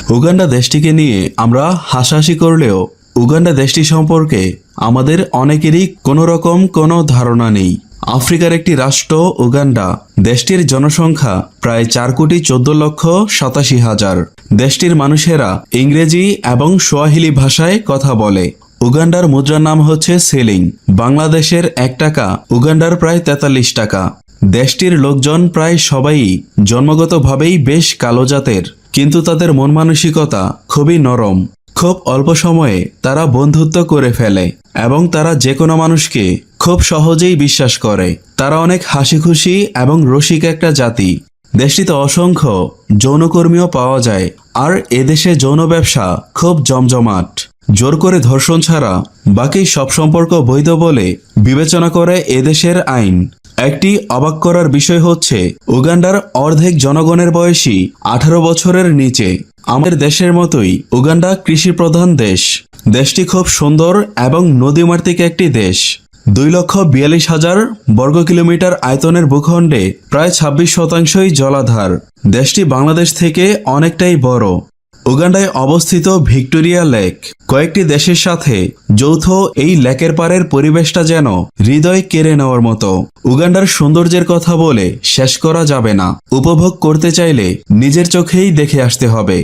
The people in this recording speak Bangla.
উগান্ডা দেশটিকে নিয়ে আমরা হাসাহাসি করলেও উগান্ডা দেশটি সম্পর্কে আমাদের অনেকেরই কোনো রকম কোনো ধারণা নেই। আফ্রিকার একটি রাষ্ট্র উগান্ডা। দেশটির জনসংখ্যা প্রায় 4,14,87,000। দেশটির মানুষেরা ইংরেজি এবং সোয়াহিলি ভাষায় কথা বলে। উগান্ডার মুদ্রার নাম হচ্ছে সিলিং। বাংলাদেশের 1 টাকা উগান্ডার প্রায় 43 টাকা। দেশটির লোকজন প্রায় সবাই জন্মগতভাবেই বেশ কালো জাতের, কিন্তু তাদের মন মানসিকতা খুবই নরম। খুব অল্প সময়ে তারা বন্ধুত্ব করে ফেলে এবং তারা যে কোনো মানুষকে খুব সহজেই বিশ্বাস করে। তারা অনেক হাসি খুশি এবং রসিক একটা জাতি। দেশটিতে অসংখ্য যৌনকর্মীও পাওয়া যায়, আর এদেশে যৌন ব্যবসা খুব জমজমাট। জোর করে ধর্ষণ ছাড়া বাকি সব সম্পর্ক বৈধ বলে বিবেচনা করে এদেশের আইন। একটি অবাক করার বিষয় হচ্ছে উগান্ডার অর্ধেক জনগণের বয়সী 18 বছরের নিচে। আমাদের দেশের মতোই উগান্ডা কৃষিপ্রধান দেশ। দেশটি খুব সুন্দর এবং নদীমাতৃক একটি দেশ। 2,42,000 বর্গ কিলোমিটার আয়তনের ভূখণ্ডে প্রায় 26% জলাধার। দেশটি বাংলাদেশ থেকে অনেকটাই বড়। উগান্ডায় অবস্থিত ভিক্টোরিয়া লেক কয়েকটি দেশের সাথে যৌথ। এই লেকের পাড়ের পরিবেশটা যেন হৃদয় কেড়ে নেওয়ার মতো। উগান্ডার সৌন্দর্যের কথা বলে শেষ করা যাবে না। উপভোগ করতে চাইলে নিজের চোখেই দেখে আসতে হবে।